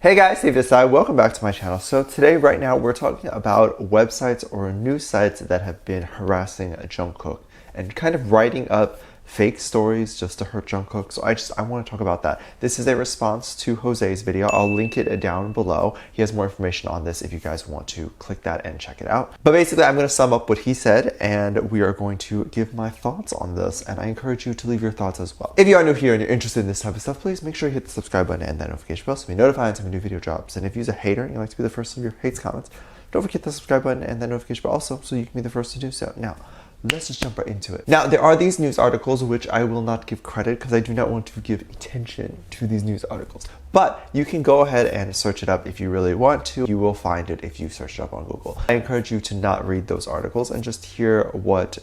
Hey guys, Steve this side. Welcome back to my channel. So today, right now, we're talking about websites or news sites that have been harassing Jungkook and kind of writing up fake stories just to hurt Jungkook. So I want to talk about that. This is a response to Jose's video. I'll link it down below. He has more information on this if you guys want to click that and check it out. But basically, I'm going to sum up what he said and we are going to give my thoughts on this, and I encourage you to leave your thoughts as well. If you are new here and you're interested in this type of stuff, please make sure you hit the subscribe button and that notification bell so you'll be notified when a new video drops. And if you're a hater and you like to be the first of your hates comments, don't forget the subscribe button and that notification bell also so you can be the first to do so. Now, let's just jump right into it. Now, there are these news articles which I will not give credit because I do not want to give attention to these news articles. But you can go ahead and search it up if you really want to. You will find it if you search it up on Google. I encourage you to not read those articles and just hear what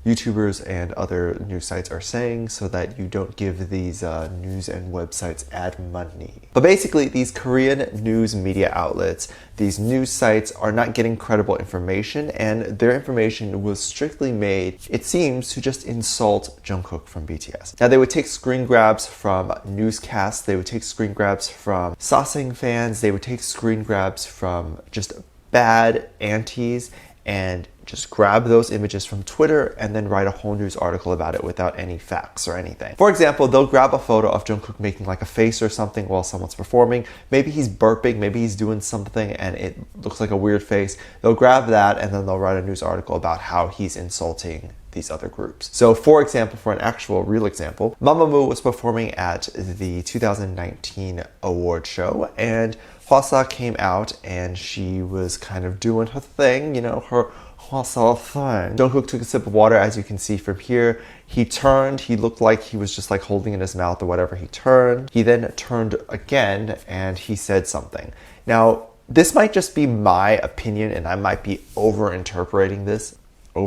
YouTubers and other news sites are saying so that you don't give these news and websites ad money. But basically, these Korean news media outlets, these news sites are not getting credible information, and their information was strictly made, it seems, to just insult Jungkook from BTS. Now, they would take screen grabs from newscasts, they would take screen grabs from Sasang fans, they would take screen grabs from just bad antis and just grab those images from Twitter and then write a whole news article about it without any facts or anything. For example, they'll grab a photo of Jungkook making like a face or something while someone's performing. Maybe he's burping, maybe he's doing something and it looks like a weird face. They'll grab that and then they'll write a news article about how he's insulting these other groups. So for example, for an actual real example, Mamamoo was performing at the 2019 award show and Hwasa came out and she was kind of doing her thing, you know, her Hwasa thing. Jungkook took a sip of water, as you can see from here. He turned, he looked like he was just like holding in his mouth or whatever. He turned, he then turned again and he said something. Now, this might just be my opinion and I might be over-interpreting this. I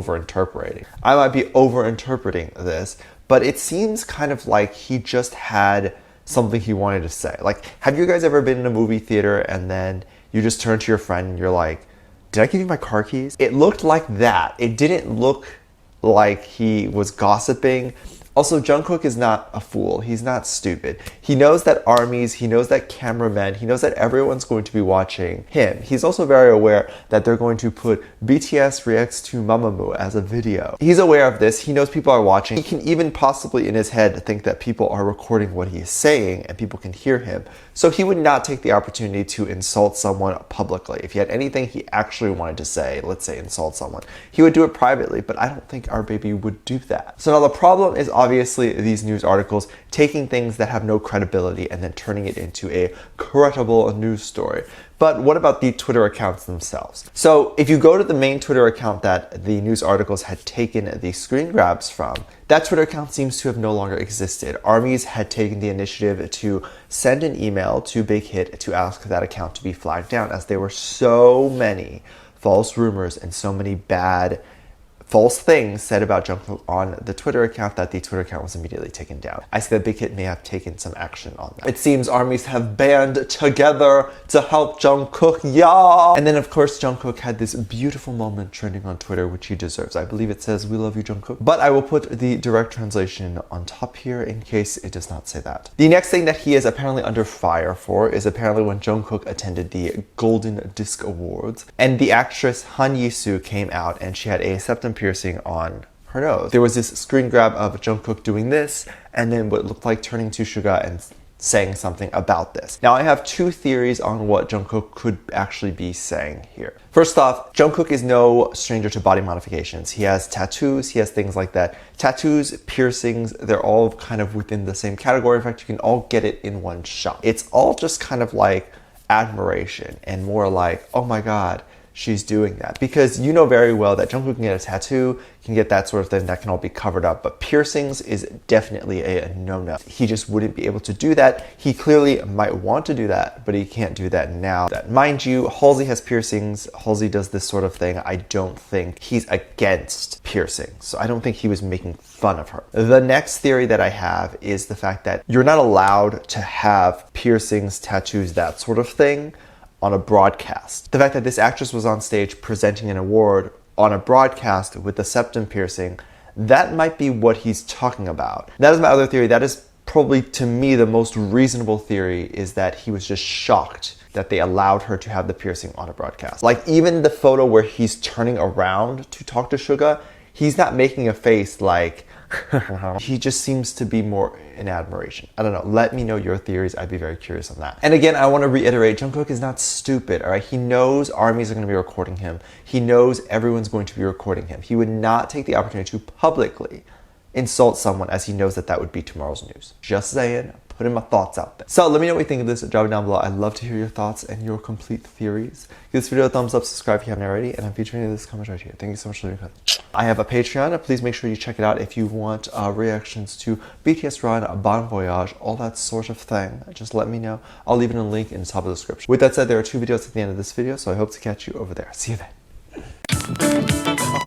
might be over-interpreting this, but it seems kind of like he just had something he wanted to say. Like, have you guys ever been in a movie theater and then you just turn to your friend and you're like, did I give you my car keys? It looked like that. It didn't look like he was gossiping. Also, Jungkook is not a fool. He's not stupid. He knows that armies, he knows that cameramen, he knows that everyone's going to be watching him. He's also very aware that they're going to put BTS reacts to Mamamoo as a video. He's aware of this. He knows people are watching. He can even possibly in his head think that people are recording what he is saying and people can hear him. So he would not take the opportunity to insult someone publicly. If he had anything he actually wanted to say, let's say insult someone, he would do it privately, but I don't think our baby would do that. So now the problem is obviously these news articles taking things that have no credibility and then turning it into a credible news story. But what about the Twitter accounts themselves? So if you go to the main Twitter account that the news articles had taken the screen grabs from, that Twitter account seems to have no longer existed. Armies had taken the initiative to send an email to Big Hit to ask that account to be flagged down, as there were so many false rumors and so many bad false things said about Jungkook on the Twitter account that the Twitter account was immediately taken down. I see that Big Hit may have taken some action on that. It seems armies have band together to help Jungkook, yeah! And then of course Jungkook had this beautiful moment trending on Twitter, which he deserves. I believe it says, "We love you, Jungkook." But I will put the direct translation on top here in case it does not say that. The next thing that he is apparently under fire for is apparently when Jungkook attended the Golden Disc Awards and the actress Han Ye Seul came out and she had a septum piercing on her nose. There was this screen grab of Jungkook doing this and then what looked like turning to Suga and saying something about this. Now I have two theories on what Jungkook could actually be saying here. First off, Jungkook is no stranger to body modifications. He has tattoos, he has things like that. Tattoos, piercings, they're all kind of within the same category. In fact, you can all get it in one shot. It's all just kind of like admiration and more like, oh my God, she's doing that. Because you know very well that Jungkook can get a tattoo, can get that sort of thing, that can all be covered up, but piercings is definitely a no-no. He just wouldn't be able to do that. He clearly might want to do that, but he can't do that now. Mind you, Halsey has piercings, Halsey does this sort of thing. I don't think he's against piercings, so I don't think he was making fun of her. The next theory that I have is the fact that you're not allowed to have piercings, tattoos, that sort of thing on a broadcast. The fact that this actress was on stage presenting an award on a broadcast with a septum piercing, that might be what he's talking about. That is my other theory. That is probably, to me, the most reasonable theory, is that he was just shocked that they allowed her to have the piercing on a broadcast. Like even the photo where he's turning around to talk to Suga, he's not making a face like he just seems to be more in admiration. I don't know. Let me know your theories. I'd be very curious on that. And again, I want to reiterate, Jungkook is not stupid, all right? He knows armies are going to be recording him. He knows everyone's going to be recording him. He would not take the opportunity to publicly insult someone as he knows that that would be tomorrow's news. Just saying. Putting my thoughts out there. So let me know what you think of this. Drop it down below. I'd love to hear your thoughts and your complete theories. Give this video a thumbs up, subscribe if you haven't already, and I'm featuring this comment right here. Thank you so much for leaving a comment. I have a Patreon. Please make sure you check it out if you want reactions to BTS Run, Bon Voyage, all that sort of thing. Just let me know. I'll leave it in a link in the top of the description. With that said, there are 2 videos at the end of this video, so I hope to catch you over there. See you then.